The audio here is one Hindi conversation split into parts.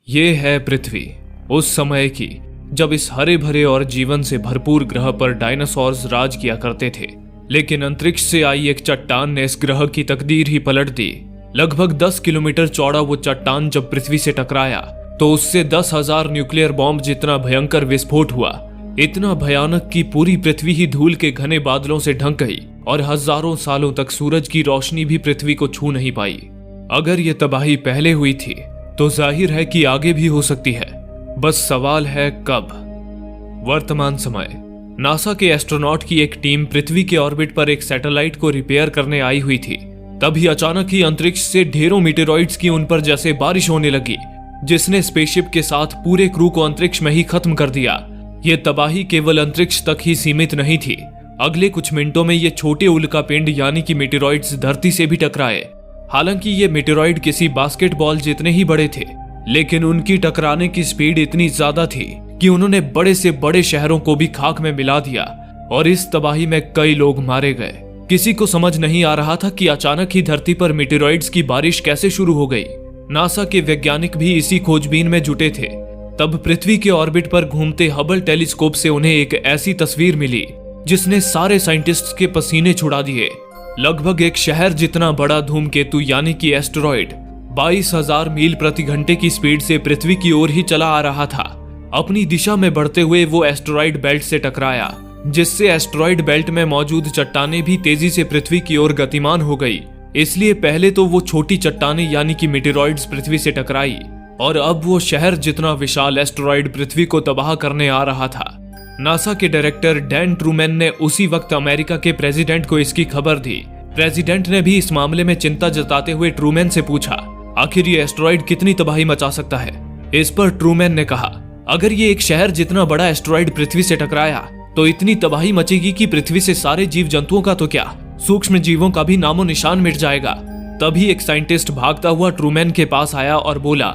ये है पृथ्वी उस समय की, जब इस हरे भरे और जीवन से भरपूर ग्रह पर डायनासोर्स राज किया करते थे। लेकिन अंतरिक्ष से आई एक चट्टान ने इस ग्रह की तकदीर ही पलट दी। लगभग 10 किलोमीटर चौड़ा वो चट्टान जब पृथ्वी से टकराया तो उससे 10,000 न्यूक्लियर बॉम्ब जितना भयंकर विस्फोट हुआ। इतना भयानक कि पूरी पृथ्वी ही धूल के घने बादलों से ढक गई और हजारों सालों तक सूरज की रोशनी भी पृथ्वी को छू नहीं पाई। अगर ये तबाही पहले हुई थी तो जाहिर है कि आगे भी हो सकती है, बस सवाल है कब। वर्तमान समय, नासा के एस्ट्रोनॉट की एक टीम पृथ्वी के ऑर्बिट पर एक सैटेलाइट को रिपेयर करने आई हुई थी। तभी अचानक ही अंतरिक्ष से ढेरों मीटेरॉइड्स की उन पर जैसे बारिश होने लगी, जिसने स्पेसशिप के साथ पूरे क्रू को अंतरिक्ष में ही खत्म कर दिया। ये तबाही केवल अंतरिक्ष तक ही सीमित नहीं थी। अगले कुछ मिनटों में ये छोटे उल्कापिंड यानी कि मीटेरॉइड्स धरती से भी टकराए। हालांकि ये मीटेरॉइड किसी बास्केटबॉल जितने ही बड़े थे, लेकिन उनकी टकराने की स्पीड इतनी ज्यादा थी कि उन्होंने बड़े से बड़े शहरों को भी खाक में मिला दिया और इस तबाही में कई लोग मारे गए। किसी को समझ नहीं आ रहा था कि अचानक ही धरती पर मीटेरॉइड्स की बारिश कैसे शुरू हो गई। नासा के वैज्ञानिक भी इसी खोजबीन में जुटे थे। तब पृथ्वी के ऑर्बिट पर घूमते हबल टेलीस्कोप से उन्हें एक ऐसी तस्वीर मिली जिसने सारे साइंटिस्ट्स के पसीने छुड़ा दिए। लगभग एक शहर जितना बड़ा धूमकेतु यानी कि एस्टेरॉइड 22,000 मील प्रति घंटे की स्पीड से पृथ्वी की ओर ही चला आ रहा था। अपनी दिशा में बढ़ते हुए वो एस्टेरॉइड बेल्ट से टकराया, जिससे एस्टेरॉइड बेल्ट में मौजूद चट्टानें भी तेजी से पृथ्वी की ओर गतिमान हो गई। इसलिए पहले तो वो छोटी चट्टानें यानी कि मीटेरॉइड्स पृथ्वी से टकराई और अब वो शहर जितना विशाल एस्टेरॉइड पृथ्वी को तबाह करने आ रहा था। नासा के डायरेक्टर डैन ट्रूमैन ने उसी वक्त अमेरिका के प्रेसिडेंट को इसकी खबर दी। प्रेसिडेंट ने भी इस मामले में चिंता जताते हुए ट्रूमैन से पूछा, आखिर ये एस्टेरॉइड कितनी तबाही मचा सकता है। इस पर ट्रूमैन ने कहा, अगर ये एक शहर जितना बड़ा एस्टेरॉइड पृथ्वी से टकराया तो इतनी तबाही मचेगी कि पृथ्वी से सारे जीव जंतुओं का तो क्या, सूक्ष्म जीवों का भी नामो निशान मिट जाएगा। तभी एक साइंटिस्ट भागता हुआ ट्रूमैन के पास आया और बोला,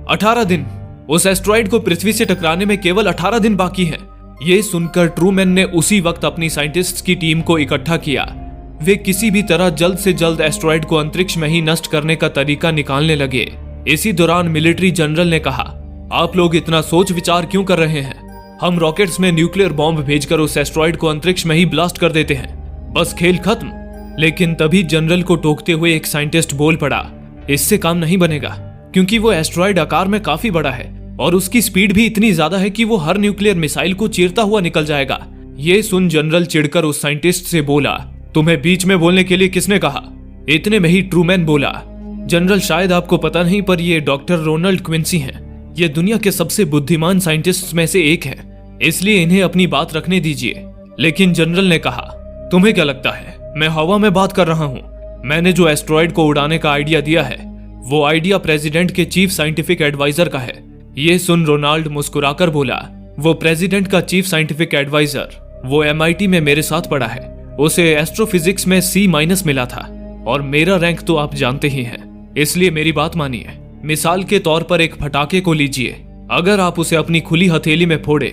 18 दिन, उस एस्टेरॉइड को पृथ्वी से टकराने में केवल 18 दिन बाकी हैं। ये सुनकर ट्रूमैन ने उसी वक्त अपनी साइंटिस्ट्स की टीम को इकट्ठा किया। वे किसी भी तरह जल्द से जल्द एस्टेरॉइड को अंतरिक्ष में ही नष्ट करने का तरीका निकालने लगे। इसी दौरान मिलिट्री जनरल ने कहा, आप लोग इतना सोच विचार क्यों कर रहे हैं? हम रॉकेट्स में न्यूक्लियर बॉम्ब भेजकर उस एस्टेरॉइड को अंतरिक्ष में ही ब्लास्ट कर देते हैं, बस खेल खत्म। लेकिन तभी जनरल को टोकते हुए एक साइंटिस्ट बोल पड़ा, इससे काम नहीं बनेगा, क्योंकि वो एस्टेरॉइड आकार में काफी बड़ा है और उसकी स्पीड भी इतनी ज्यादा है कि वो हर न्यूक्लियर मिसाइल को चीरता हुआ निकल जाएगा। ये सुन जनरल चिढ़कर उस साइंटिस्ट से बोला, तुम्हें बीच में बोलने के लिए किसने कहा? इतने में ही ट्रूमैन बोला, जनरल शायद आपको पता नहीं पर ये डॉक्टर रोनाल्ड क्विंसी हैं। ये दुनिया के सबसे बुद्धिमान साइंटिस्ट्स में से एक हैं, इसलिए इन्हें अपनी बात रखने दीजिए। लेकिन जनरल ने कहा, तुम्हें क्या लगता है मैं हवा में बात कर रहा हूँ? मैंने जो एस्टेरॉइड को उड़ाने का आइडिया दिया है वो आइडिया प्रेसिडेंट के चीफ साइंटिफिक एडवाइजर का है। ये सुन रोनाल्ड मुस्कुराकर बोला, वो प्रेसिडेंट का चीफ साइंटिफिक एडवाइजर वो MIT में मेरे साथ पढ़ा है, उसे एस्ट्रोफिजिक्स में C- मिला था और मेरा रैंक तो आप जानते ही हैं, इसलिए मेरी बात मानिए। मिसाल के तौर पर एक फटाके को लीजिए, अगर आप उसे अपनी खुली हथेली में फोड़े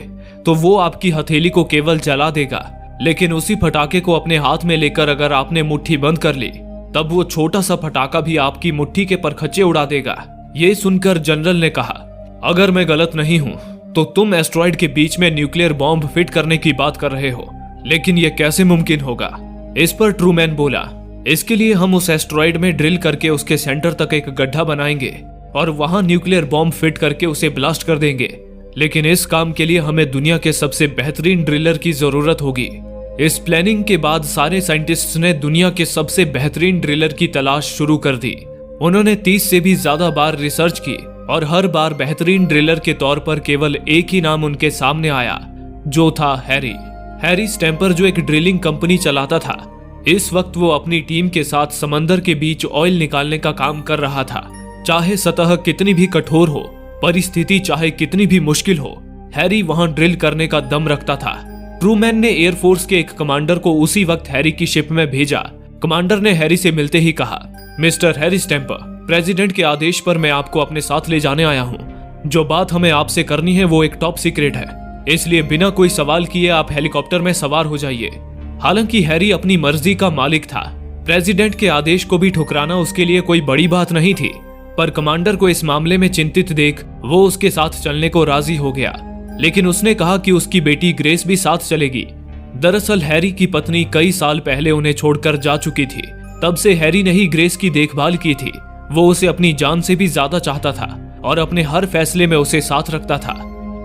तो वो आपकी हथेली को केवल जला देगा, लेकिन उसी फटाके को अपने हाथ में लेकर अगर आपने मुट्ठी बंद कर ली तब वो छोटा सा फटाका भी आपकी मुट्ठी के परखच्चे उड़ा देगा। ये सुनकर जनरल ने कहा, अगर मैं गलत नहीं हूं तो तुम एस्टेरॉइड के बीच में न्यूक्लियर बॉम्ब फिट करने की बात कर रहे हो, लेकिन यह कैसे मुमकिन होगा? इस पर ट्रूमैन बोला, इसके लिए हम उस एस्टेरॉइड में ड्रिल करके उसके सेंटर तक एक गड्ढा बनाएंगे और वहां न्यूक्लियर बॉम्ब फिट करके उसे ब्लास्ट कर देंगे। लेकिन इस काम के लिए हमें दुनिया के सबसे बेहतरीन ड्रिलर की जरूरत होगी। इस प्लानिंग के बाद सारे साइंटिस्ट्स ने दुनिया के सबसे बेहतरीन ड्रिलर की तलाश शुरू कर दी। उन्होंने 30 से भी ज्यादा बार रिसर्च की और हर बार बेहतरीन ड्रिलर के तौर पर केवल एक ही नाम उनके सामने आया, जो था हैरी स्टैम्पर, जो एक ड्रिलिंग कंपनी चलाता था। इस वक्त वो अपनी टीम के साथ समंदर के बीच ऑयल निकालने का काम कर रहा था। चाहे सतह कितनी भी कठोर हो, परिस्थिति चाहे कितनी भी मुश्किल हो, हैरी वहां ड्रिल करने का दम रखता था। ट्रूमैन ने एयरफोर्स के एक कमांडर को उसी वक्त हैरी की शिप में भेजा। कमांडर ने हैरी से मिलते ही कहा, मिस्टर हैरी स्टैम्पर, प्रेसिडेंट के आदेश पर मैं आपको अपने साथ ले जाने आया हूँ। जो बात हमें आपसे करनी है वो एक टॉप सीक्रेट है, इसलिए बिना कोई सवाल किए आप हेलीकॉप्टर में सवार हो जाइए। हालांकि हैरी अपनी मर्जी का मालिक था, प्रेसिडेंट के आदेश को भी ठुकराना उसके लिए कोई बड़ी बात नहीं थी, पर कमांडर को इस मामले में चिंतित देख वो उसके साथ चलने को राजी हो गया, लेकिन उसने कहा कि उसकी बेटी ग्रेस भी साथ चलेगी। दरअसल हैरी की पत्नी कई साल पहले उन्हें छोड़कर जा चुकी थी। तब से हैरी ने ही ग्रेस की देखभाल की थी। वो उसे अपनी जान से भी ज्यादा चाहता था और अपने हर फैसले में उसे साथ रखता था।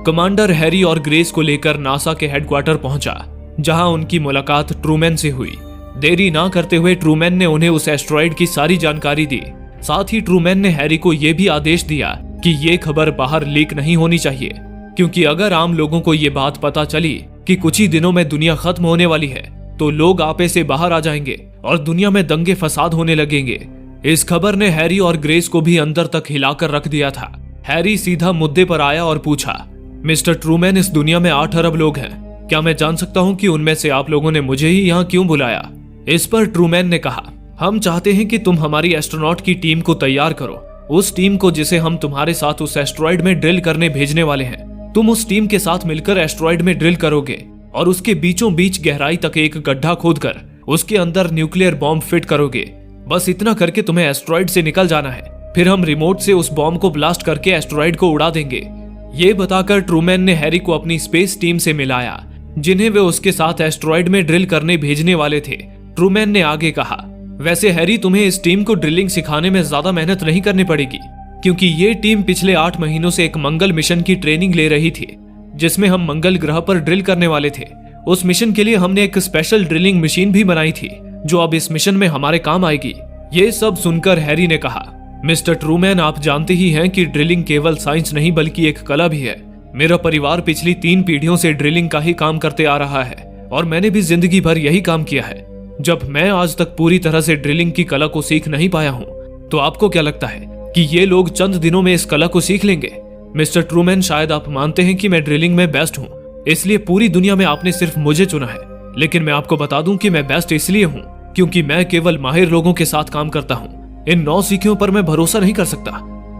कमांडर हैरी और ग्रेस को लेकर नासा के हेडक्वार्टर पहुंचा, जहां उनकी मुलाकात ट्रूमैन से हुई। देरी ना करते हुए ट्रूमैन ने उन्हें उस एस्ट्रॉयड की सारी जानकारी दी। साथ ही ट्रूमैन ने हैरी को यह भी आदेश दिया कि ये खबर बाहर लीक नहीं होनी चाहिए, क्योंकि अगर आम लोगों को ये बात पता चली कि कुछ ही दिनों में दुनिया खत्म होने वाली है, तो लोग आपे से बाहर आ जाएंगे और दुनिया में दंगे फसाद होने लगेंगे। इस खबर ने हैरी और ग्रेस को भी अंदर तक हिलाकर रख दिया था। हैरी सीधा मुद्दे पर आया और पूछा, मिस्टर ट्रूमैन, इस दुनिया में 8 अरब लोग हैं। क्या मैं जान सकता हूं कि उनमें से आप लोगों ने मुझे ही यहाँ क्यों बुलाया? इस पर ट्रूमैन ने कहा, हम चाहते हैं कि तुम हमारी एस्ट्रोनॉट की टीम को तैयार करो, उस टीम को जिसे हम तुम्हारे साथ उस एस्ट्रॉयड में ड्रिल करने भेजने वाले हैं। तुम उस टीम के साथ मिलकर एस्ट्रॉयड में ड्रिल करोगे और उसके बीचों बीच गहराई तक एक गड्ढा खोदकर उसके अंदर न्यूक्लियर बॉम्ब फिट करोगे। बस इतना करके तुम्हें एस्ट्रॉयड से निकल जाना है, फिर हम रिमोट से उस बॉम्ब को ब्लास्ट करके एस्ट्रॉयड को उड़ा देंगे। ये बताकर ट्रूमैन ने हैरी को अपनी स्पेस टीम से मिलाया, जिन्हें वे उसके साथ एस्ट्रॉयड में ड्रिल करने भेजने वाले थे। ट्रूमैन ने आगे कहा, वैसे हैरी, तुम्हें इस टीम को ड्रिलिंग सिखाने में ज्यादा मेहनत नहीं करनी पड़ेगी, क्योंकि ये टीम पिछले 8 महीनों से एक मंगल मिशन की ट्रेनिंग ले रही थी, जिसमें हम मंगल ग्रह पर ड्रिल करने वाले थे। उस मिशन के लिए हमने एक स्पेशल ड्रिलिंग मशीन भी बनाई थी, जो अब इस मिशन में हमारे काम आएगी। ये सब सुनकर हैरी ने कहा, मिस्टर ट्रूमैन, आप जानते ही हैं कि ड्रिलिंग केवल साइंस नहीं बल्कि एक कला भी है। मेरा परिवार पिछली 3 पीढ़ियों से ड्रिलिंग का ही काम करते आ रहा है और मैंने भी जिंदगी भर यही काम किया है। जब मैं आज तक पूरी तरह से ड्रिलिंग की कला को सीख नहीं पाया हूँ, तो आपको क्या लगता है कि ये लोग चंद दिनों में इस कला को सीख लेंगे? मिस्टर ट्रूमैन, शायद आप मानते हैं कि मैं ड्रिलिंग में बेस्ट हूँ, इसलिए पूरी दुनिया में आपने सिर्फ मुझे चुना है, लेकिन मैं आपको बता दूं कि मैं बेस्ट इसलिए हूँ क्योंकि मैं केवल माहिर लोगों के साथ काम करता हूँ। इन नौसिखियों पर मैं भरोसा नहीं कर सकता।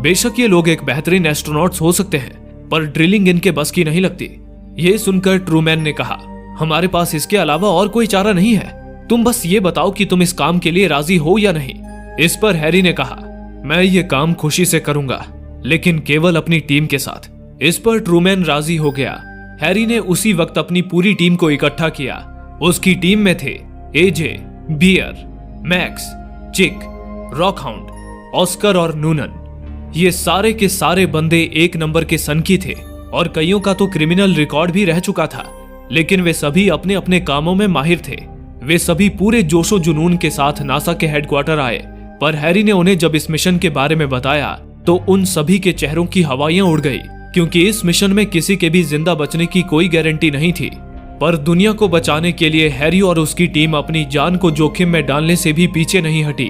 बेशक ये लोग एक बेहतरीन एस्ट्रोनॉट्स हो सकते हैं, पर ड्रिलिंग इनके बस की नहीं लगती। ये सुनकर ट्रूमैन ने कहा, हमारे पास इसके अलावा और कोई चारा नहीं है। तुम बस ये बताओ कि तुम इस काम के लिए राजी हो या नहीं। इस पर हैरी ने कहा, मैं ये काम खुशी से करूंगा, लेकिन केवल अपनी टीम के साथ। इस पर ट्रूमैन राजी हो गया। हैरी ने उसी वक्त अपनी पूरी टीम को इकट्ठा किया। उसकी टीम में थे एजे, बियर, मैक्स, चिक, रॉकहाउंड, ऑस्कर और नूनन। ये सारे के सारे बंदे 1 नंबर के सनकी थे और कईयों का तो क्रिमिनल रिकॉर्ड भी रह चुका था, लेकिन वे सभी अपने अपने कामों में माहिर थे। वे सभी पूरे जोशो जुनून के साथ नासा के हेडक्वार्टर आए, पर हैरी ने उन्हें जब इस मिशन के बारे में बताया तो उन सभी के चेहरों की हवाइयां उड़ गई, क्योंकि इस मिशन में किसी के भी जिंदा बचने की कोई गारंटी नहीं थी। पर दुनिया को बचाने के लिए हैरी और उसकी टीम अपनी जान को जोखिम में डालने से भी पीछे नहीं हटी।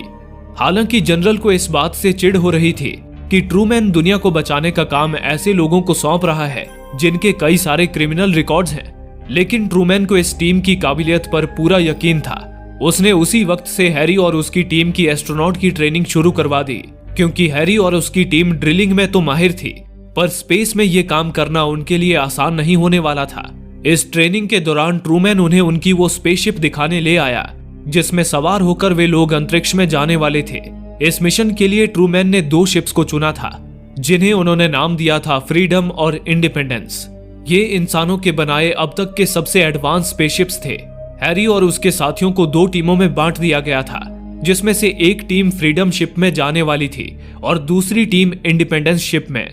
हालांकि जनरल को इस बात से चिढ़ हो रही थी कि ट्रूमैन दुनिया को बचाने का काम ऐसे लोगों को सौंप रहा है जिनके कई सारे क्रिमिनल रिकॉर्ड्स हैं, लेकिन ट्रूमैन को इस टीम की काबिलियत पर पूरा यकीन था। उसने उसी वक्त से हैरी और उसकी टीम की एस्ट्रोनॉट की ट्रेनिंग शुरू करवा दी, क्योंकि हैरी और उसकी टीम ड्रिलिंग में तो माहिर थी, पर स्पेस में ये काम करना उनके लिए आसान नहीं होने वाला था। इस ट्रेनिंग के दौरान ट्रूमैन उन्हें उनकी वो स्पेसशिप दिखाने ले आया, जिसमें सवार होकर वे लोग अंतरिक्ष में जाने वाले थे। इस मिशन के लिए ट्रूमैन ने 2 शिप्स को चुना था, जिन्हें उन्होंने नाम दिया था फ्रीडम और इंडिपेंडेंस। ये इंसानों के बनाए अब तक के सबसे एडवांस स्पेसशिप्स थे। हैरी और उसके साथियों को 2 टीमों में बांट दिया गया था, जिसमें से एक टीम फ्रीडम शिप में जाने वाली थी और दूसरी टीम इंडिपेंडेंस शिप में।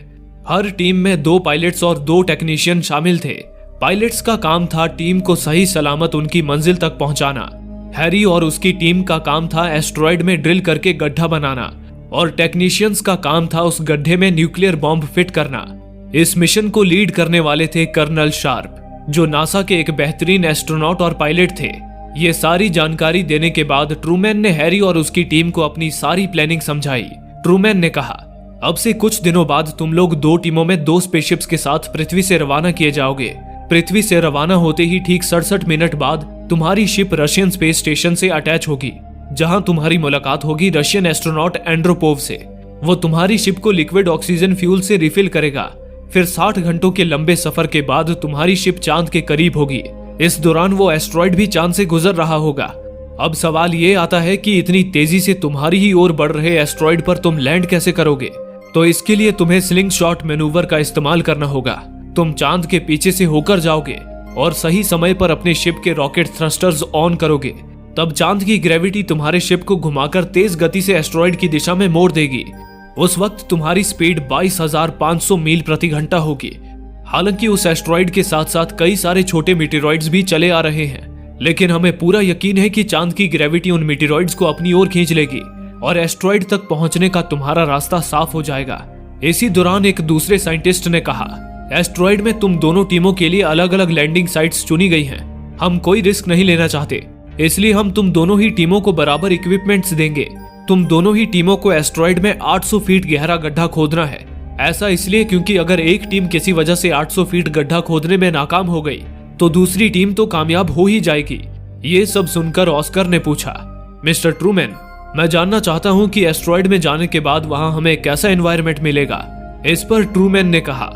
हर टीम में 2 पायलट्स और 2 टेक्नीशियन शामिल थे। पायलट्स का काम था टीम को सही सलामत उनकी मंजिल तक पहुंचाना। हैरी और उसकी टीम का काम था एस्ट्रॉयड में ड्रिल करके गड्ढा बनाना, और टेक्नीशियंस का काम था उस गड्ढे में न्यूक्लियर बॉम्ब फिट करना। इस मिशन को लीड करने वाले थे कर्नल शार्प, जो नासा के एक बेहतरीन एस्ट्रोनॉट और पायलट थे। ये सारी जानकारी देने के बाद ट्रूमैन ने हैरी और उसकी टीम को अपनी सारी प्लानिंग समझाई। ट्रूमैन ने कहा, अब से कुछ दिनों बाद तुम लोग 2 टीमों में 2 स्पेसशिप्स के साथ पृथ्वी से रवाना किए जाओगे। पृथ्वी से रवाना होते ही ठीक 67 मिनट बाद तुम्हारी शिप रशियन स्पेस स्टेशन से अटैच होगी, जहां तुम्हारी मुलाकात होगी रशियन एस्ट्रोनॉट एंड्रोपोव से। वो तुम्हारी शिप को लिक्विड ऑक्सीजन फ्यूल से रिफिल करेगा। फिर 60 घंटों के लंबे सफर के बाद तुम्हारी शिप चांद के करीब होगी। इस दौरान वो एस्ट्रॉयड भी चांद से गुजर रहा होगा। अब सवाल ये आता है कि इतनी तेजी से तुम्हारी ही ओर बढ़ रहे एस्ट्रॉयड पर तुम लैंड कैसे करोगे? तो इसके लिए तुम्हें स्लिंग शॉट मैनूवर का इस्तेमाल करना होगा। तुम चांद के पीछे से होकर जाओगे और सही समय पर अपने शिप के रॉकेट थ्रस्टर्स ऑन करोगे। तब चांद की ग्रेविटी तुम्हारे शिप को घुमाकर तेज गति से एस्ट्रॉइड की दिशा में मोड़ देगी। उस वक्त तुम्हारी स्पीड 22,500 मील प्रति घंटा होगी। हालांकि उस एस्ट्रॉइड के साथ साथ कई सारे छोटे मीटेरॉइड्स भी चले आ रहे हैं, लेकिन हमें पूरा यकीन है कि चांद की ग्रेविटी उन मीटेरॉइड्स को अपनी ओर खींच लेगी और एस्ट्रॉइड तक पहुंचने का तुम्हारा रास्ता साफ हो जाएगा। इसी दौरान एक दूसरे साइंटिस्ट ने कहा, एस्ट्रॉइड में तुम दोनों टीमों के लिए अलग अलग लैंडिंग साइट्स चुनी गई हैं। हम कोई रिस्क नहीं लेना चाहते, इसलिए हम तुम दोनों ही टीमों को बराबर इक्विपमेंट्स देंगे। तुम दोनों ही टीमों को एस्ट्रॉइड में 800 फीट गहरा गड्ढा खोदना है। ऐसा इसलिए क्योंकि अगर एक टीम किसी वजह से 800 फीट गड्ढा खोदने में नाकाम हो गई तो दूसरी टीम तो कामयाब हो ही जाएगी। ये सब सुनकर ऑस्कर ने पूछा, मिस्टर ट्रूमैन, मैं जानना चाहता हूँ कि एस्ट्रॉइड में जाने के बाद वहाँ हमें कैसा एनवायरनमेंट मिलेगा। इस पर ट्रूमैन ने कहा,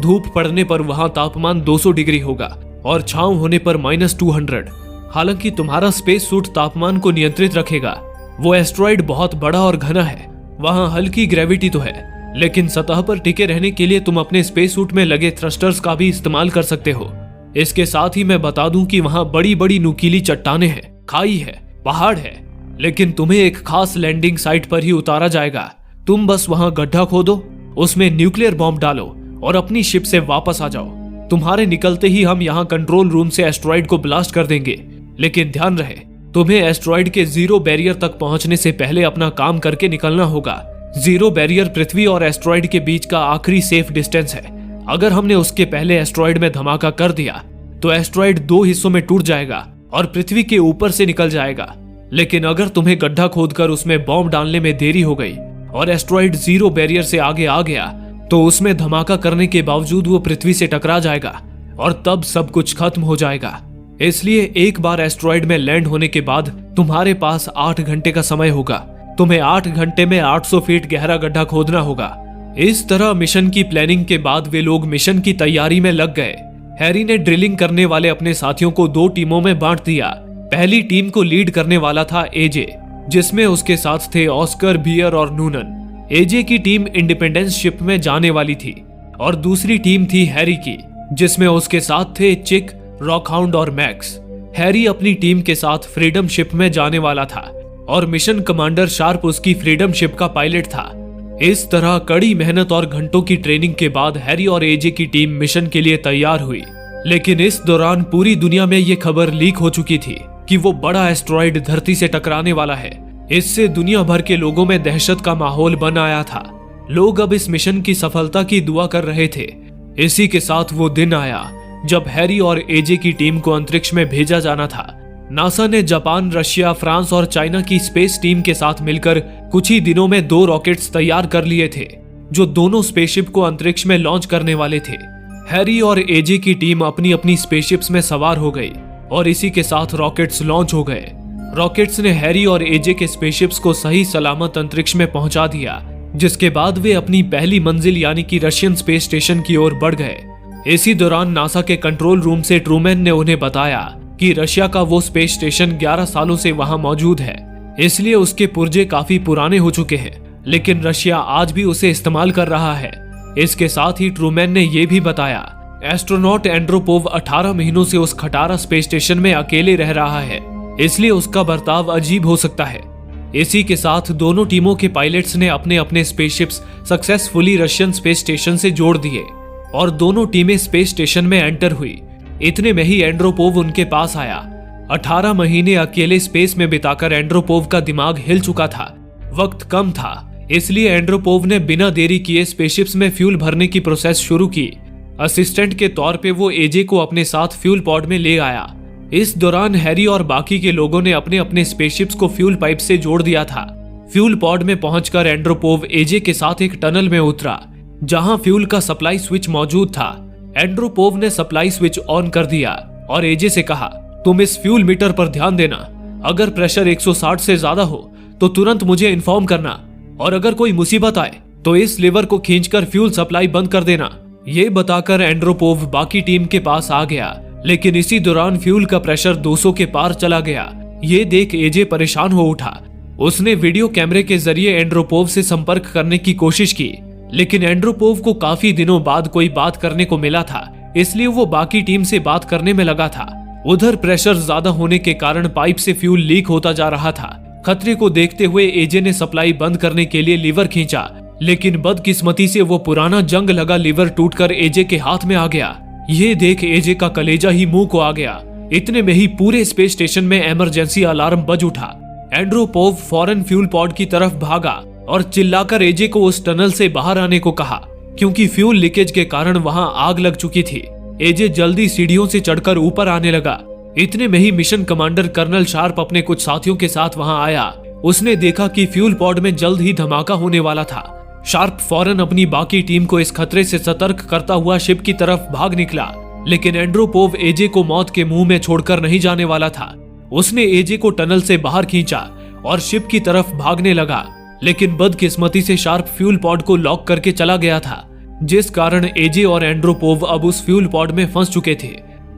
धूप पड़ने पर वहाँ तापमान 200 डिग्री होगा और छांव होने पर -200। हालांकि तुम्हारा स्पेस सूट तापमान को नियंत्रित रखेगा। वो एस्ट्रॉइड बहुत बड़ा और घना है, वहाँ हल्की ग्रेविटी तो है, लेकिन सतह पर टिके रहने के लिए तुम अपने स्पेस सूट में लगे थ्रस्टर्स का भी इस्तेमाल कर सकते हो। इसके साथ ही मैं बता दूं कि वहाँ बड़ी बड़ी नुकीली चट्टानें हैं, खाई है, पहाड़ है, लेकिन तुम्हें एक खास लैंडिंग साइट पर ही उतारा जाएगा। तुम बस वहाँ गड्ढा खोदो, उसमें न्यूक्लियर बॉम्ब डालो और अपनी शिप से वापस आ जाओ। तुम्हारे निकलते ही हम यहाँ कंट्रोल रूम से एस्ट्रॉइड को ब्लास्ट कर देंगे, लेकिन ध्यान रहे, तुम्हें एस्ट्रॉइड के जीरो बैरियर तक पहुंचने से पहले अपना काम करके निकलना होगा। जीरो बैरियर पृथ्वी और एस्ट्रॉइड के बीच का आखिरी सेफ डिस्टेंस है। अगर हमने उसके पहले एस्ट्रॉइड में धमाका कर दिया तो एस्ट्रॉइड 2 हिस्सों में टूट जाएगा और पृथ्वी के ऊपर से निकल जाएगा। लेकिन अगर तुम्हें गड्ढा खोदकर उसमें बॉम्ब डालने में देरी हो गई और एस्ट्रॉइड जीरो बैरियर से आगे आ गया तो उसमें धमाका करने के बावजूद वो पृथ्वी से टकरा जाएगा और तब सब कुछ खत्म हो जाएगा। इसलिए एक बार एस्ट्रॉइड में लैंड होने के बाद तुम्हारे पास 8 घंटे का समय होगा। तुम्हें 8 घंटे में 800 फीट गहरा गड्ढा खोदना होगा। इस तरह मिशन की प्लानिंग के बाद वे लोग मिशन की तैयारी में लग गए। हैरी ने ड्रिलिंग करने वाले अपने साथियों को 2 टीमों में बांट दिया। पहली टीम को लीड करने वाला था एजे, जिसमें उसके साथ थे ऑस्कर, बियर और नूनन। एजे की टीम इंडिपेंडेंस शिप में जाने वाली थी और दूसरी टीम थी हैरी की, जिसमें उसके साथ थे चिक, रॉकहाउंड और मैक्स। हैरी अपनी टीम के साथ फ्रीडम शिप में जाने वाला था और मिशन कमांडर शार्प उसकी फ्रीडम शिप का पायलट था। इस तरह कड़ी मेहनत और घंटों की ट्रेनिंग के बाद हैरी और एजे की टीम मिशन के लिए तैयार हुई। लेकिन इस दौरान पूरी दुनिया में ये खबर लीक हो चुकी थी कि वो बड़ा एस्ट्रॉइड धरती से टकराने वाला है। इससे दुनिया भर के लोगों में दहशत का माहौल बन आया था। लोग अब इस मिशन की सफलता की दुआ कर रहे थे। इसी के साथ वो दिन आया जब हैरी और एजे की टीम को अंतरिक्ष में भेजा जाना था। नासा ने जापान, रशिया, फ्रांस और चाइना की स्पेस टीम के साथ मिलकर कुछ ही दिनों में 2 रॉकेट्स तैयार कर लिए थे, जो दोनों स्पेसशिप को अंतरिक्ष में लॉन्च करने वाले थे। हैरी और एजे की टीम अपनी अपनी स्पेसशिप्स में सवार हो गई और इसी के साथ रॉकेट्स लॉन्च हो गए। रॉकेट्स ने हैरी और एजे के स्पेसशिप्स को सही सलामत अंतरिक्ष में पहुंचा दिया, जिसके बाद वे अपनी पहली मंजिल यानी कि रशियन स्पेस स्टेशन की ओर बढ़ गए। इसी दौरान नासा के कंट्रोल रूम से ट्रूमैन ने उन्हें बताया कि रशिया का वो स्पेस स्टेशन 11 सालों से वहां मौजूद है, इसलिए उसके पुर्जे काफी पुराने हो चुके हैं, लेकिन रशिया आज भी उसे इस्तेमाल कर रहा है। इसके साथ ही ट्रूमैन ने यह भी बताया, एस्ट्रोनॉट एंड्रोपोव 18 महीनों से उस खटारा स्पेस स्टेशन में अकेले रह रहा है, इसलिए उसका बर्ताव अजीब हो सकता है। इसी के साथ दोनों टीमों के पायलट्स ने अपने अपने spaceships successfully Russian space station से जोड़ दिए और दोनों टीमें स्पेस स्टेशन में एंटर हुई। इतने में ही एंड्रोपोव उनके पास आया। 18 महीने अकेले स्पेस में बिताकर एंड्रोपोव का दिमाग हिल चुका था। वक्त कम था, इसलिए एंड्रोपोव ने बिना देरी किए स्पेसशिप्स में फ्यूल भरने की प्रोसेस शुरू की। असिस्टेंट के तौर पे वो एजे को अपने साथ फ्यूल पॉड में ले आया। इस दौरान हैरी और बाकी के लोगों ने अपने अपने स्पेसशिप्स को फ्यूल पाइप से जोड़ दिया था। फ्यूल पॉड में पहुंचकर एंड्रोपोव एजे के साथ एक टनल में उतरा, जहां फ्यूल का सप्लाई स्विच मौजूद था। एंड्रोपोव ने सप्लाई स्विच ऑन कर दिया और एजे से कहा, तुम इस फ्यूल मीटर पर ध्यान देना। अगर प्रेशर 160 से ज्यादा हो तो तुरंत मुझे इन्फॉर्म करना, और अगर कोई मुसीबत आए तो इस लीवर को खींचकर फ्यूल सप्लाई बंद कर देना। ये बताकर एंड्रोपोव बाकी टीम के पास आ गया, लेकिन इसी दौरान फ्यूल का प्रेशर 200 के पार चला गया। ये देख एजे परेशान हो उठा। उसने वीडियो कैमरे के जरिए एंड्रोपोव से संपर्क करने की कोशिश की, लेकिन एंड्रोपोव को काफी दिनों बाद कोई बात करने को मिला था, इसलिए वो बाकी टीम से बात करने में लगा था। उधर प्रेशर ज्यादा होने के कारण पाइप से फ्यूल लीक होता जा रहा था। खतरे को देखते हुए एजे ने सप्लाई बंद करने के लिए लीवर खींचा, लेकिन बदकिस्मती से वो पुराना जंग लगा लीवर टूटकर एजे के हाथ में आ गया। ये देख एजे का कलेजा ही मुंह को आ गया। इतने में ही पूरे स्पेस स्टेशन में इमरजेंसी अलार्म बज उठा। एंड्रोपोव फौरन फ्यूल पॉड की तरफ भागा और चिल्लाकर एजे को उस टनल से बाहर आने को कहा, क्योंकि फ्यूल लीकेज के कारण वहां आग लग चुकी थी। एजे जल्दी सीढ़ियों से चढ़कर ऊपर आने लगा। इतने में ही मिशन कमांडर कर्नल शार्प अपने कुछ साथियों के साथ वहां आया। उसने देखा कि फ्यूल पॉड में जल्द ही धमाका होने वाला था। शार्प फौरन अपनी बाकी टीम को इस खतरे से सतर्क करता हुआ शिप की तरफ भाग निकला, लेकिन एंड्रोपोव एजे को मौत के मुंह में छोड़कर नहीं जाने वाला था। उसने एजे को टनल से बाहर खींचा और शिप की तरफ भागने लगा, लेकिन बदकिस्मती से शार्प फ्यूल पॉड को लॉक करके चला गया था, जिस कारण एजे और एंड्रोपोव अब उस फ्यूल पॉड में फंस चुके थे।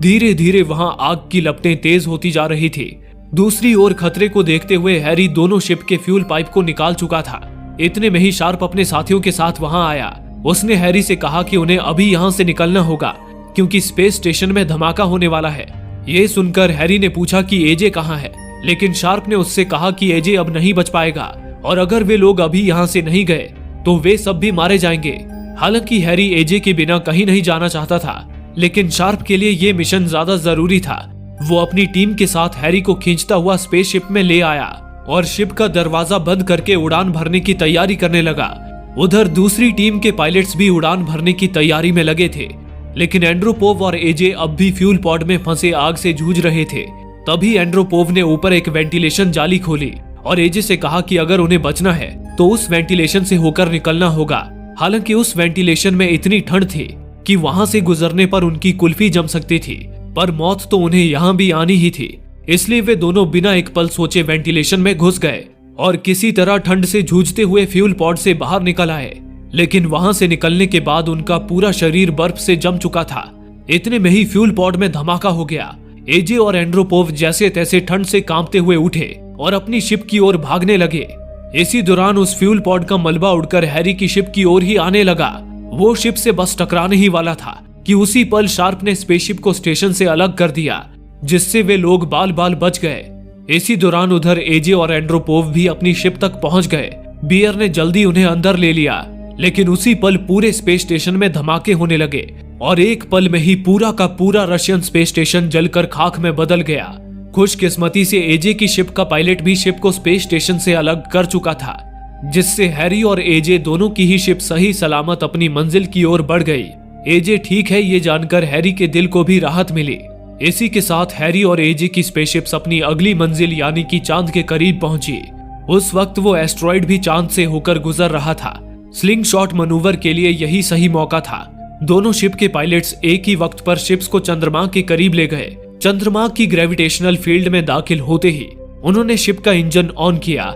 धीरे धीरे वहां आग की लपटें तेज होती जा रही थी। दूसरी ओर खतरे को देखते हुए हैरी दोनों शिप के फ्यूल पाइप को निकाल चुका था। इतने में ही शार्प अपने साथियों के साथ वहां आया। उसने हैरी से कहा कि उन्हें अभी यहां से निकलना होगा, क्योंकि स्पेस स्टेशन में धमाका होने वाला है। ये सुनकर हैरी ने पूछा कि एजे कहाँ है, लेकिन शार्प ने उससे कहा कि एजे अब नहीं बच पाएगा और अगर वे लोग अभी यहाँ से नहीं गए तो वे सब भी मारे जाएंगे। हालांकि हैरी एजे के बिना कहीं नहीं जाना चाहता था, लेकिन शार्प के लिए ये मिशन ज्यादा जरूरी था। वो अपनी टीम के साथ हैरी को खींचता हुआ स्पेसशिप में ले आया और शिप का दरवाजा बंद करके उड़ान भरने की तैयारी करने लगा। उधर दूसरी टीम के पायलट्स भी उड़ान भरने की तैयारी में लगे थे, लेकिन एंड्रोपोव और एजे अब भी फ्यूल पॉड में फंसे आग से जूझ रहे थे। तभी एंड्रोपोव ने ऊपर एक वेंटिलेशन जाली खोली और एजे से कहा कि अगर उन्हें बचना है तो उस वेंटिलेशन से होकर निकलना होगा। हालांकि उस वेंटिलेशन में इतनी ठंड थी कि वहां से गुजरने पर उनकी कुल्फी जम सकती थी, पर मौत तो उन्हें यहाँ भी आनी ही थी। इसलिए वे दोनों बिना एक पल सोचे वेंटिलेशन में घुस गए और किसी तरह ठंड से जूझते हुए फ्यूल पॉड से बाहर निकल आए। लेकिन वहां से निकलने के बाद उनका पूरा शरीर बर्फ से जम चुका था। इतने में ही फ्यूल पॉड में धमाका हो गया। एजे और एंड्रोपोव जैसे तैसे ठंड से कांपते हुए उठे और अपनी शिप की ओर भागने लगे। इसी दौरान उस फ्यूल पॉड का मलबा उड़कर हैरी की शिप की ओर ही आने लगा। वो शिप से बस टकराने ही वाला था कि उसी पल शार्प ने स्पेसशिप को स्टेशन से अलग कर दिया, जिससे वे लोग बाल बाल बच गए। इसी दौरान उधर एजे और एंड्रोपोव भी अपनी शिप तक पहुंच गए। बियर ने जल्दी उन्हें अंदर ले लिया, लेकिन उसी पल पूरे स्पेस स्टेशन में धमाके होने लगे और एक पल में ही पूरा का पूरा रशियन स्पेस स्टेशन जलकर खाक में बदल गया। खुशकिस्मती से एजे की शिप का पायलट भी शिप को स्पेस स्टेशन से अलग कर चुका था, जिससे हैरी और एजे दोनों की ही शिप सही सलामत अपनी मंजिल की ओर बढ़ गई। एजे ठीक है ये जानकर हैरी के दिल को भी राहत मिली। इसी के साथ हैरी और एजे की स्पेसशिप्स अपनी अगली मंजिल यानी कि चांद के करीब पहुंची। उस वक्त वो एस्ट्रॉइड भी चांद से होकर गुजर रहा था। स्लिंग शॉट मनूवर के लिए यही सही मौका था। दोनों शिप के पायलट्स एक ही वक्त पर शिप्स को चंद्रमा के करीब ले गए। चंद्रमा की ग्रेविटेशनल फील्ड में दाखिल होते ही उन्होंने शिप का इंजन ऑन किया,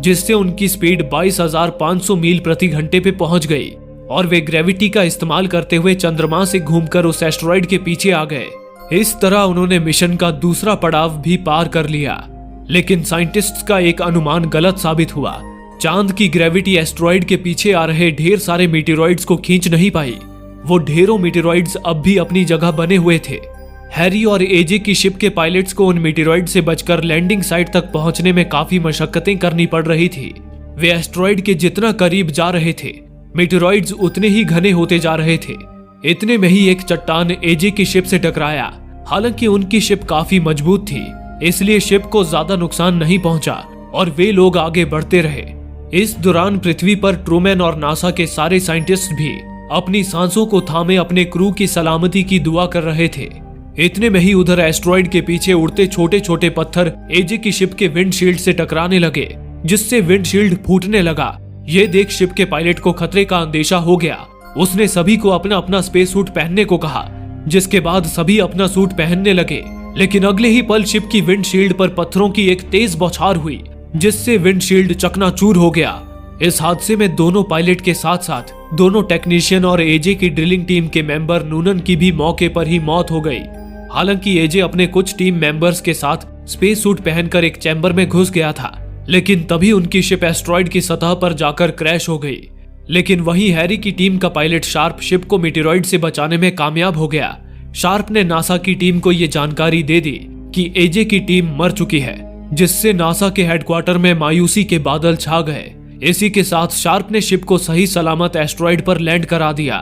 जिससे उनकी स्पीड 22,500 मील प्रति घंटे पे पहुंच गई और वे ग्रेविटी का इस्तेमाल करते हुए चंद्रमा से घूमकर उस एस्ट्रॉइड के पीछे आ गए। इस तरह उन्होंने मिशन का दूसरा पड़ाव भी पार कर लिया। लेकिन साइंटिस्ट्स का एक अनुमान गलत साबित हुआ। चांद की ग्रेविटी एस्ट्रॉइड के पीछे आ रहे ढेर सारे मीटेरॉइड्स को खींच नहीं पाई। वो ढेरों मीटेरॉइड्स अब भी अपनी जगह बने हुए थे। हैरी और एजे की शिप के पायलट्स को उन मीटेरॉइड से बचकर लैंडिंग साइट तक पहुंचने में काफी मशक्कतें करनी पड़ रही थी। वे एस्ट्रॉइड के जितना करीब जा रहे थे, मीटेरॉइड्स उतने ही घने होते जा रहे थे। इतने में ही एक चट्टान एजे की शिप से टकराया। हालांकि उनकी शिप काफी मजबूत थी, इसलिए शिप को ज्यादा नुकसान नहीं पहुंचा और वे लोग आगे बढ़ते रहे। इस दौरान पृथ्वी पर ट्रूमैन और नासा के सारे साइंटिस्ट भी अपनी सांसों को थामे अपने क्रू की सलामती की दुआ कर रहे थे। इतने में ही उधर एस्ट्रॉइड के पीछे उड़ते छोटे छोटे पत्थर एजे की शिप के विंडशील्ड से टकराने लगे, जिससे विंडशील्ड फूटने लगा। ये देख शिप के पायलट को खतरे का अंदेशा हो गया। उसने सभी को अपना अपना स्पेस सूट पहनने को कहा, जिसके बाद सभी अपना सूट पहनने लगे। लेकिन अगले ही पल शिप की विंडशील्ड पर पत्थरों की एक तेज बौछार हुई, जिससे विंडशील्ड चकनाचूर हो गया। इस हादसे में दोनों पायलट के साथ साथ दोनों टेक्नीशियन और एजे की ड्रिलिंग टीम के मेंबर नूनन की भी मौके पर ही मौत हो गई। हालांकि एजे अपने कुछ टीम मेंबर्स के साथ स्पेस सूट पहनकर एक चैम्बर में घुस गया था, लेकिन तभी उनकी शिप एस्ट्रॉइड की सतह पर जाकर क्रैश हो गई। लेकिन वहीं हैरी की टीम का पायलट शार्प शिप को मीटेरॉइड से बचाने में कामयाब हो गया। शार्प ने नासा की टीम को ये जानकारी दे दी कि एजे की टीम मर चुकी है, जिससे नासा के हेडक्वार्टर में मायूसी के बादल छा गए। इसी के साथ शार्प ने शिप को सही सलामत एस्टेरॉइड पर लैंड करा दिया।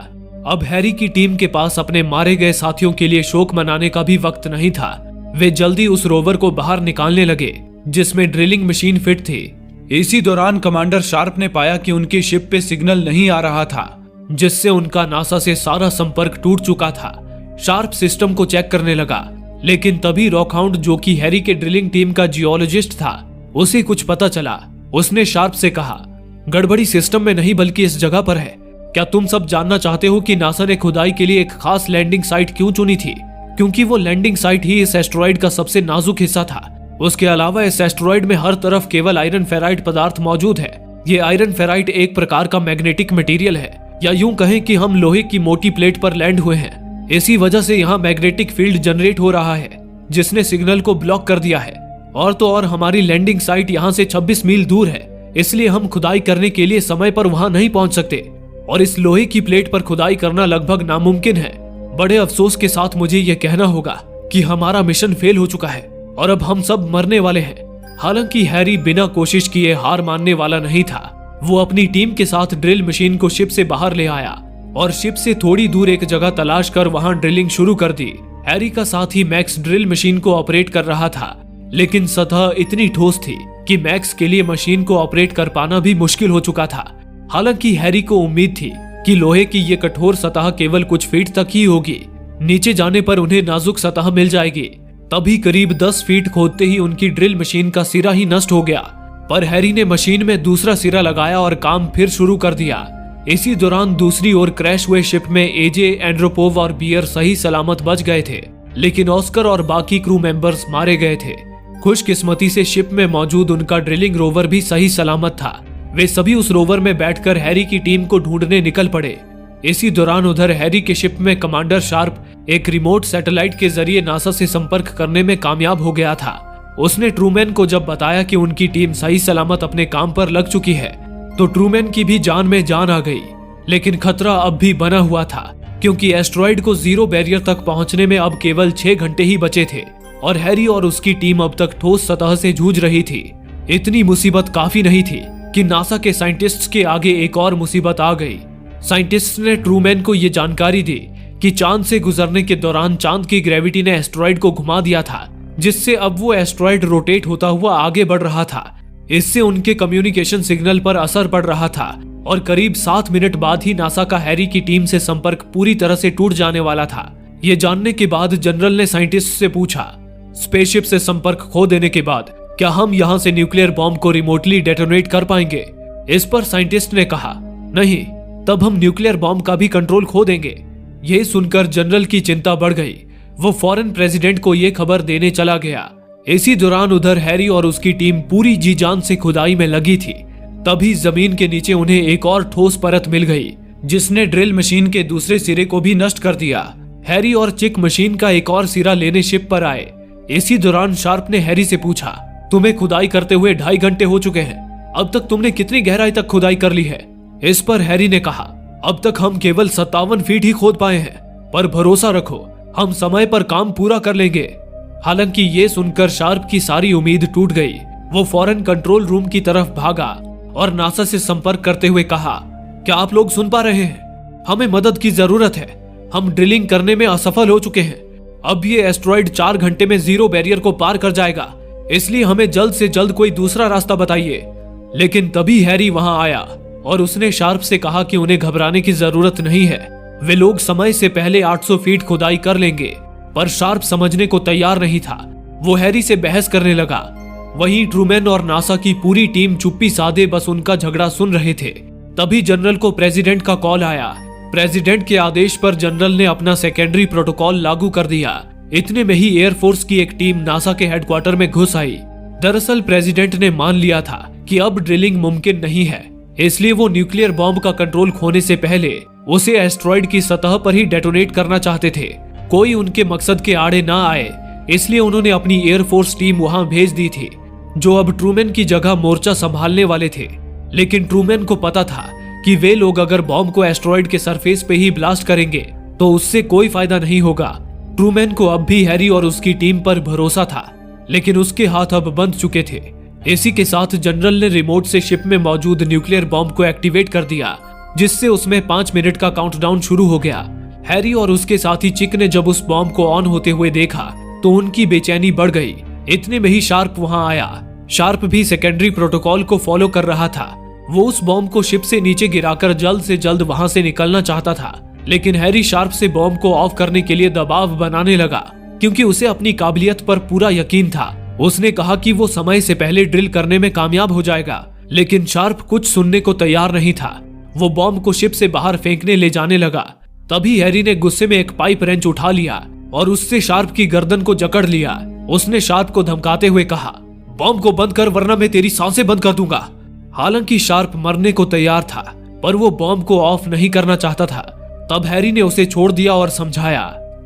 अब हैरी की टीम के पास अपने मारे गए साथियों के लिए शोक मनाने का भी वक्त नहीं था। वे जल्दी उस रोवर को बाहर निकालने लगे जिसमें ड्रिलिंग मशीन फिट थी। इसी दौरान कमांडर शार्प ने पाया कि उनकी शिप पे सिग्नल नहीं आ रहा था, जिससे उनका नासा से सारा संपर्क टूट चुका था। शार्प सिस्टम को चेक करने लगा, लेकिन तभी रॉकहाउंड, जो कि हैरी के ड्रिलिंग टीम का जियोलॉजिस्ट था, उसे कुछ पता चला। उसने शार्प से कहा, गड़बड़ी सिस्टम में नहीं बल्कि इस जगह पर है। क्या तुम सब जानना चाहते हो कि नासा ने खुदाई के लिए एक खास लैंडिंग साइट क्यों चुनी थी? क्योंकि वो लैंडिंग साइट ही इस एस्टेरॉइड का सबसे नाजुक हिस्सा था। उसके अलावा इस एस्टेरॉइड में हर तरफ केवल आयरन फेराइट पदार्थ मौजूद है। ये आयरन फेराइट एक प्रकार का मैग्नेटिक मटेरियल है, या यूं कहें कि हम लोहे की मोटी प्लेट पर लैंड हुए हैं। इसी वजह से यहाँ मैग्नेटिक फील्ड जनरेट हो रहा है, जिसने सिग्नल को ब्लॉक कर दिया है। और तो और हमारी लैंडिंग साइट यहाँ से 26 मील दूर है, इसलिए हम खुदाई करने के लिए समय पर वहां नहीं पहुंच सकते। और इस लोहे की प्लेट पर खुदाई करना लगभग नामुमकिन है। बड़े अफसोस के साथ मुझे ये कहना होगा कि हमारा मिशन फेल हो चुका है और अब हम सब मरने वाले हैं। हालांकि हैरी बिना कोशिश किए हार मानने वाला नहीं था। वो अपनी टीम के साथ ड्रिल मशीन को शिप से बाहर ले आया और शिप से थोड़ी दूर एक जगह तलाश कर वहां ड्रिलिंग शुरू कर दी। हैरी का साथी मैक्स ड्रिल मशीन को ऑपरेट कर रहा था, लेकिन सतह इतनी ठोस थी कि मैक्स के लिए मशीन को ऑपरेट कर पाना भी मुश्किल हो चुका था। हालांकि हैरी को उम्मीद थी कि लोहे की ये कठोर सतह केवल कुछ फीट तक ही होगी। नीचे जाने पर उन्हें नाजुक सतह मिल जाएगी। तभी करीब 10 फीट खोदते ही उनकी ड्रिल मशीन का सिरा ही नष्ट हो गया। पर हैरी ने मशीन में दूसरा सिरा लगाया और काम फिर शुरू कर दिया। इसी दौरान दूसरी ओर क्रैश हुए शिप में एजे, एंड्रोपोव और बियर सही सलामत बच गए थे, लेकिन ऑस्कर और बाकी क्रू मेंबर्स मारे गए थे। खुशकिस्मती से शिप में मौजूद उनका ड्रिलिंग रोवर भी सही सलामत था। वे सभी उस रोवर में बैठकर हैरी की टीम को ढूंढने निकल पड़े। इसी दौरान उधर हैरी के शिप में कमांडर शार्प एक रिमोट सैटेलाइट के जरिए नासा से संपर्क करने में कामयाब हो गया था। उसने ट्रूमैन को जब बताया कि उनकी टीम सही सलामत अपने काम पर लग चुकी है, तो ट्रूमैन की भी जान में जान आ गई। लेकिन खतरा अब भी बना हुआ था, क्योंकि एस्टेरॉइड को जीरो बैरियर तक पहुंचने में अब केवल 6 घंटे ही बचे थे और हैरी और उसकी टीम अब तक ठोस सतह से जूझ रही थी। इतनी मुसीबत काफी नहीं थी कि नासा के साइंटिस्ट्स के आगे एक और मुसीबत आ गई। साइंटिस्ट ने ट्रूमैन को यह जानकारी दी कि चांद से गुजरने के दौरान चांद की ग्रेविटी ने एस्टेरॉइड को घुमा दिया था, जिससे अब वो एस्टेरॉइड रोटेट होता हुआ आगे बढ़ रहा था। इससे उनके कम्युनिकेशन सिग्नल पर असर पड़ रहा था और करीब 7 मिनट बाद ही नासा का हैरी की टीम से संपर्क पूरी तरह से टूट जाने वाला था। ये जानने के बाद जनरल ने साइंटिस्ट से पूछा, स्पेसशिप से संपर्क खो देने के बाद क्या हम यहाँ से न्यूक्लियर बॉम्ब को रिमोटली डेटोनेट कर पाएंगे? इस पर साइंटिस्ट ने कहा, नहीं, तब हम न्यूक्लियर बॉम्ब का भी कंट्रोल खो देंगे। यह सुनकर जनरल की चिंता बढ़ गई। वो फौरन प्रेसिडेंट को यह खबर देने चला गया। इसी दौरान उधर हैरी और उसकी टीम पूरी जी जान से खुदाई में लगी थी। तभी जमीन के नीचे उन्हें एक और ठोस परत मिल गई, जिसने ड्रिल मशीन के दूसरे सिरे को भी नष्ट कर दिया। हैरी और चिक मशीन का एक और सिरा लेने शिप पर आए। इसी दौरान शार्प ने हैरी से पूछा, तुम्हें खुदाई करते हुए 2.5 घंटे हो चुके हैं, अब तक तुमने कितनी गहराई तक खुदाई कर ली है? इस पर हैरी ने कहा, अब तक हम केवल 57 फीट ही खोद पाए हैं, पर भरोसा रखो, हम समय पर काम पूरा कर लेंगे। हालांकि ये सुनकर शार्प की सारी उम्मीद टूट गई। वो फौरन कंट्रोल रूम की तरफ भागा और नासा से संपर्क करते हुए कहा, क्या आप लोग सुन पा रहे हैं? हमें मदद की जरूरत है। हम ड्रिलिंग करने में असफल हो चुके हैं। अब ये एस्टेरॉइड 4 घंटे में जीरो बैरियर को पार कर जाएगा, इसलिए हमें जल्द से जल्द कोई दूसरा रास्ता बताइए। लेकिन तभी हैरी वहां आया और उसने शार्प से कहा कि उन्हें घबराने की जरूरत नहीं है, वे लोग समय से पहले 800 फीट खुदाई कर लेंगे। पर शार्प समझने को तैयार नहीं था। वो हैरी से बहस करने लगा। वहीं ट्रूमैन और नासा की पूरी टीम चुप्पी साधे बस उनका झगड़ा सुन रहे थे। तभी जनरल को प्रेसिडेंट का कॉल आया। प्रेसिडेंट के आदेश पर जनरल ने अपना सेकेंडरी प्रोटोकॉल लागू कर दिया। इतने में ही एयरफोर्स की एक टीम नासा के हेडक्वार्टर में घुस आई। दरअसल प्रेसिडेंट ने मान लिया था कि अब ड्रिलिंग मुमकिन नहीं है, इसलिए वो न्यूक्लियर बॉम्ब का कंट्रोल खोने से पहले उसे एस्टेरॉइड की सतह पर ही डेटोनेट करना चाहते थे। कोई उनके मकसद के आड़े ना आए, इसलिए उन्होंने अपनी एयरफोर्स टीम वहां भेज दी थी, जो अब ट्रूमैन की जगह मोर्चा संभालने वाले थे। लेकिन ट्रूमैन को पता था कि वे लोग अगर बॉम्ब को एस्ट्रॉइड के सरफेस पे ही ब्लास्ट करेंगे तो उससे कोई फायदा नहीं होगा। ट्रूमैन को अब भी हैरी और उसकी टीम पर भरोसा था, लेकिन उसके हाथ अब बंध चुके थे। इसी के साथ जनरल ने रिमोट से शिप में मौजूद न्यूक्लियर बॉम्ब को एक्टिवेट कर दिया, जिससे उसमें 5 मिनट का काउंटडाउन शुरू हो गया। हैरी और उसके साथी चिक ने जब उस बॉम्ब को ऑन होते हुए देखा तो उनकी बेचैनी बढ़ गई। इतने में ही शार्प वहां आया। शार्प भी सेकेंडरी प्रोटोकॉल को फॉलो कर रहा था। वो उस बॉम्ब को शिप से नीचे गिराकर जल्द से जल्द वहां से निकलना चाहता था, लेकिन हैरी शार्प से बॉम्ब को ऑफ करने के लिए दबाव बनाने लगा, क्योंकि उसे अपनी काबिलियत पर पूरा यकीन था। उसने कहा कि वो समय से पहले ड्रिल करने में कामयाब हो जाएगा, लेकिन शार्प कुछ सुनने को तैयार नहीं था। वो बॉम्ब को शिप से बाहर फेंकने ले जाने लगा। तभी हैरी ने गुस्से में एक पाइप रेंच उठा लिया और उससे शार्प की गर्दन को जकड़ लिया। उसने शार्प को धमकाते हुए कहा, बॉम्ब को बंद कर वरना मैं तेरी सांसें बंद कर दूंगा। हालांकि शार्प मरने को तैयार था, पर वो बॉम्ब को ऑफ नहीं करना चाहता था। तब हैरी ने उसे छोड़ दिया और समझाया,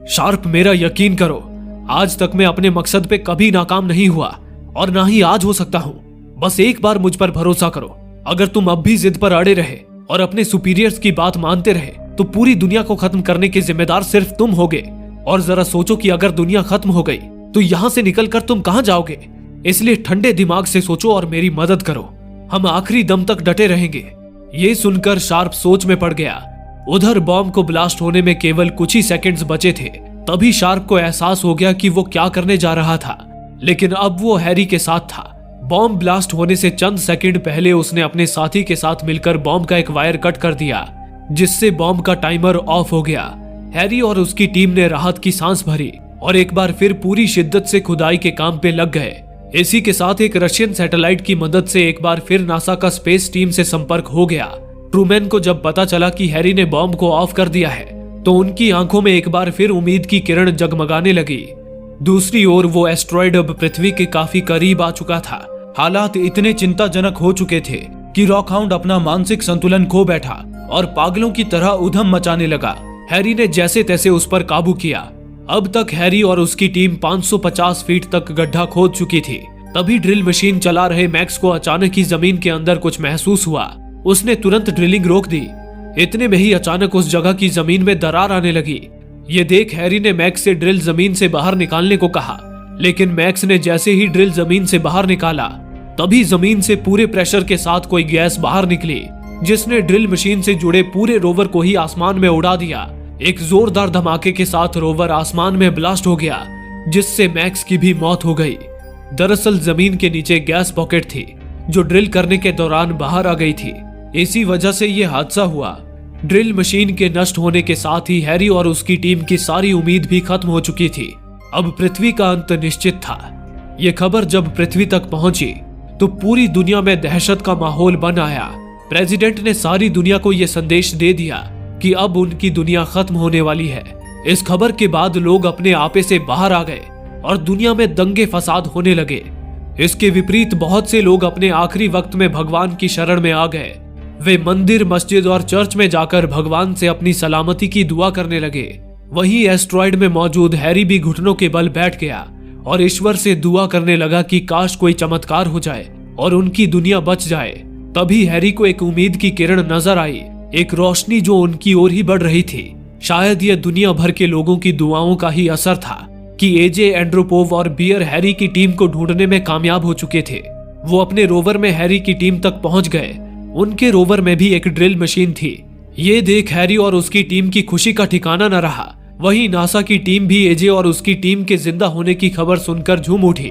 शार्प मेरा यकीन करो, आज तक मैं अपने मकसद पे कभी नाकाम नहीं हुआ और ना ही आज हो सकता हूँ। बस एक बार मुझ पर भरोसा करो। अगर तुम अब भी जिद पर अड़े रहे और अपने सुपीरियर्स की बात मानते रहे तो पूरी दुनिया को खत्म करने के जिम्मेदार सिर्फ तुम होगे। और जरा सोचो कि अगर दुनिया खत्म हो गई तो यहाँ से निकलकर तुम कहाँ जाओगे। इसलिए ठंडे दिमाग से सोचो और मेरी मदद करो। हम आखिरी दम तक डटे रहेंगे। ये सुनकर शार्प सोच में पड़ गया। उधर बॉम्ब को ब्लास्ट होने में केवल कुछ ही सेकंड्स बचे थे। तभी शार्प को एहसास हो गया कि वो क्या करने जा रहा था, लेकिन अब वो हैरी के साथ था। बॉम्ब ब्लास्ट होने से चंद सेकंड पहले उसने अपने साथी के साथ मिलकर बॉम्ब का एक वायर कट कर दिया, जिससे बॉम्ब का टाइमर ऑफ हो गया। हैरी और उसकी टीम ने राहत की सांस भरी और एक बार फिर पूरी शिद्दत से खुदाई के काम पे लग गए। इसी के साथ एक रशियन सैटेलाइट की मदद से एक बार फिर नासा का स्पेस टीम से संपर्क हो गया। ट्रूमैन को जब पता चला कि हैरी ने बॉम्ब को ऑफ कर दिया है तो उनकी आंखों में एक बार फिर उम्मीद की किरण जगमगाने लगी। दूसरी ओर वो एस्ट्रॉइड अब पृथ्वी के काफी करीब आ चुका था। हालात इतने चिंताजनक हो चुके थे कि रॉकहाउंड अपना मानसिक संतुलन खो बैठा और पागलों की तरह उधम मचाने लगा। हैरी ने जैसे तैसे उस पर काबू किया। अब तक हैरी और उसकी टीम 550 फीट तक गड्ढा खोद चुकी थी। तभी ड्रिल मशीन चला रहे मैक्स को अचानक ही जमीन के अंदर कुछ महसूस हुआ। उसने तुरंत ड्रिलिंग रोक दी। इतने में ही अचानक उस जगह की जमीन में दरार आने लगी। ये देख हैरी ने मैक्स से ड्रिल जमीन से बाहर निकालने को कहा, लेकिन मैक्स ने जैसे ही ड्रिल जमीन से बाहर निकाला तभी जमीन से पूरे प्रेशर के साथ कोई गैस बाहर निकली, जिसने ड्रिल मशीन से जुड़े पूरे रोवर को ही आसमान में उड़ा दिया। एक जोरदार धमाके के साथ रोवर आसमान में ब्लास्ट हो गया, जिससे मैक्स की भी मौत हो गई। दरअसल जमीन के नीचे गैस पॉकेट थी जो ड्रिल करने के दौरान बाहर आ गई थी। इसी वजह से यह हादसा हुआ। ड्रिल मशीन के नष्ट होने के साथ ही हैरी और उसकी टीम की सारी उम्मीद भी खत्म हो चुकी थी। अब पृथ्वी का अंत निश्चित था। यह खबर जब पृथ्वी तक पहुंची तो पूरी दुनिया में दहशत का माहौल बन आया। प्रेसिडेंट ने सारी दुनिया को यह संदेश दे दिया कि अब उनकी दुनिया खत्म होने वाली है। इस खबर के बाद लोग अपने आपे से बाहर आ गए और दुनिया में दंगे फसाद होने लगे। इसके विपरीत बहुत से लोग अपने आखिरी वक्त में भगवान की शरण में आ गए। वे मंदिर, मस्जिद और चर्च में जाकर भगवान से अपनी सलामती की दुआ करने लगे। वहीं एस्ट्रॉइड में मौजूद हैरी भी घुटनों के बल बैठ गया और ईश्वर से दुआ करने लगा कि काश कोई चमत्कार हो जाए और उनकी दुनिया बच जाए। तभी हैरी को एक उम्मीद की किरण नजर आई, एक रोशनी जो उनकी ओर ही बढ़ रही थी। शायद यह दुनिया भर के लोगों की दुआओं का ही असर था कि एजे, एंड्रोपोव और बियर हैरी की टीम को ढूंढने में कामयाब हो चुके थे। वो अपने रोवर में हैरी की टीम तक पहुंच गए। उनके रोवर में भी एक ड्रिल मशीन थी। ये देख हैरी और उसकी टीम की खुशी का ठिकाना न रहा। वहीं नासा की टीम भी एजे और उसकी टीम के जिंदा होने की खबर सुनकर झूम उठी।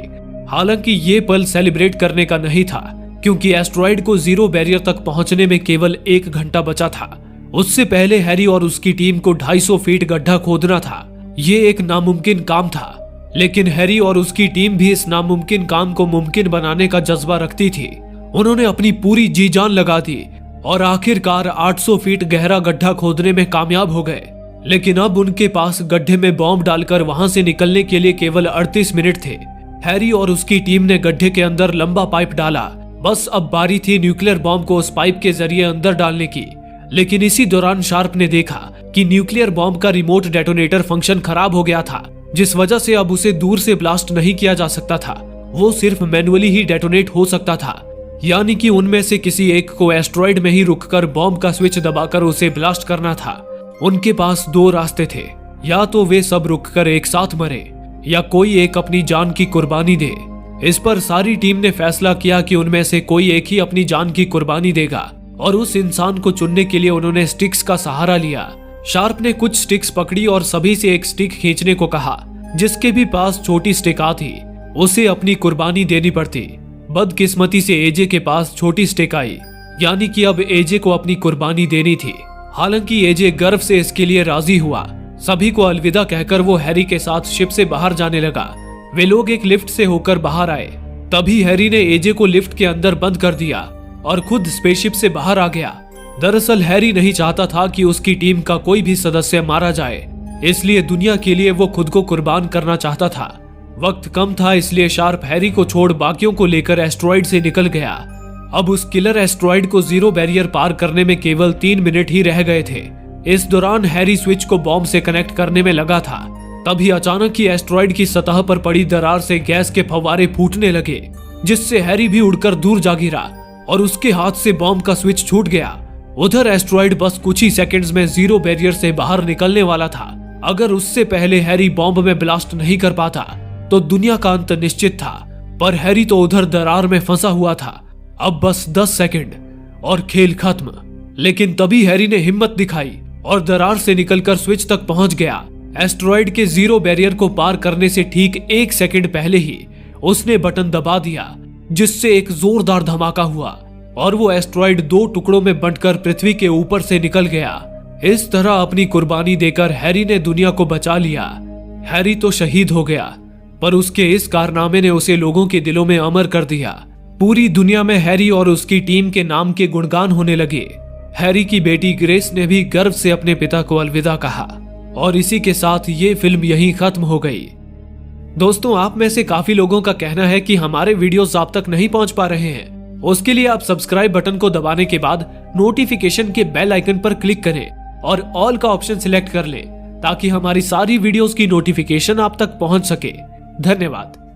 हालांकि ये पल सेलिब्रेट करने का नहीं था, क्योंकि एस्ट्रॉइड को जीरो बैरियर तक पहुंचने में केवल 1 घंटा बचा था। उससे पहले हैरी और उसकी टीम को 250 फीट गड्ढा खोदना था। ये एक नामुमकिन काम था, लेकिन हैरी और उसकी टीम भी इस नामुमकिन काम को मुमकिन बनाने का जज्बा रखती थी। उन्होंने अपनी पूरी जी जान लगा दी और आखिरकार 800 फीट गहरा गड्ढा खोदने में कामयाब हो गए। लेकिन अब उनके पास गड्ढे में बॉम्ब डालकर वहां से निकलने के लिए केवल 38 मिनट थे। हैरी और उसकी टीम ने गड्ढे के अंदर लंबा पाइप डाला। बस अब बारी थी न्यूक्लियर बॉम्ब को उस पाइप के जरिए अंदर डालने की। लेकिन इसी दौरान शार्प ने देखा कि न्यूक्लियर बॉम्ब का रिमोट डेटोनेटर फंक्शन खराब हो गया था, जिस वजह से अब उसे दूर से ब्लास्ट नहीं किया जा सकता था। वो सिर्फ मैनुअली ही डेटोनेट हो सकता था। यानी कि उनमें से किसी एक को एस्ट्रॉइड में ही रुककर बॉम्ब का स्विच दबाकर उसे ब्लास्ट करना था। उनके पास दो रास्ते थे, या तो वे सब रुककर एक साथ मरे या कोई एक अपनी जान की कुर्बानी दे। इस पर सारी टीम ने फैसला किया कि उनमें से कोई एक ही अपनी जान की कुर्बानी देगा और उस इंसान को चुनने के लिए उन्होंने स्टिक्स का सहारा लिया। शार्प ने कुछ स्टिक्स पकड़ी और सभी से एक स्टिक खींचने को कहा। जिसके भी पास छोटी स्टिक आती उसे अपनी कुर्बानी देनी पड़ती। बदकिस्मती से एजे के पास छोटी स्टिक आई, यानी कि अब एजे को अपनी कुर्बानी देनी थी। हालांकि एजे गर्व से इसके लिए राजी हुआ। सभी को अलविदा कहकर वो हैरी के साथ शिप से बाहर जाने लगा। वे लोग एक लिफ्ट से होकर बाहर आए। तभी हैरी ने एजे को लिफ्ट के अंदर बंद कर दिया और खुद स्पेसशिप से बाहर आ गया। दरअसल हैरी नहीं चाहता था कि उसकी टीम का कोई भी सदस्य मारा जाए, इसलिए दुनिया के लिए वो खुद को कुर्बान करना चाहता था। वक्त कम था, इसलिए शार्प हैरी को छोड़ बाकियों को लेकर एस्ट्रॉइड से निकल गया। अब उस किलर एस्ट्रॉइड को जीरो बैरियर पार करने में केवल 3 मिनट ही रह गए थे। इस दौरान हैरी स्विच को बॉम्ब से कनेक्ट करने में लगा था। तभी अचानक ही एस्ट्रॉइड की सतह पर पड़ी दरार से गैस के फव्वारे फूटने लगे, जिससे हैरी भी उड़कर दूर जा गिरा और उसके हाथ से बॉम्ब का स्विच छूट गया। उधर एस्ट्रॉइड बस कुछ ही सेकंड्स में जीरो बैरियर से बाहर निकलने वाला था। अगर उससे पहले हैरी बॉम्ब में ब्लास्ट नहीं कर पाता तो दुनिया का अंत निश्चित था, पर हैरी तो उधर दरार में फंसा हुआ था। अब बस 10 सेकंड और खेल खत्म। लेकिन तभी हैरी ने हिम्मत दिखाई और दरार से निकलकर स्विच तक पहुंच गया। एस्ट्रॉइड के जीरो बैरियर को पार करने से ठीक 1 सेकंड पहले ही उसने बटन दबा दिया, जिससे एक जोरदार धमाका हुआ और वो एस्ट्रॉइड 2 टुकड़ों में बंटकर पृथ्वी के ऊपर से निकल गया। इस तरह अपनी कुर्बानी देकर हैरी ने दुनिया को बचा लिया। हैरी तो शहीद हो गया, पर उसके इस कारनामे ने उसे लोगों के दिलों में अमर कर दिया। पूरी दुनिया में हैरी और उसकी टीम के नाम के गुणगान होने लगे। हैरी की बेटी ग्रेस ने भी गर्व से अपने पिता को अलविदा कहा और इसी के साथ ये फिल्म यहीं खत्म हो गई। दोस्तों, आप में से काफी लोगों का कहना है कि हमारे वीडियोस आप तक नहीं पहुंच पा रहे हैं। उसके लिए आप सब्सक्राइब बटन को दबाने के बाद नोटिफिकेशन के बेल आइकन पर क्लिक करें और ऑल का ऑप्शन सिलेक्ट कर लें, ताकि हमारी सारी वीडियोस की नोटिफिकेशन आप तक पहुंच सके। धन्यवाद।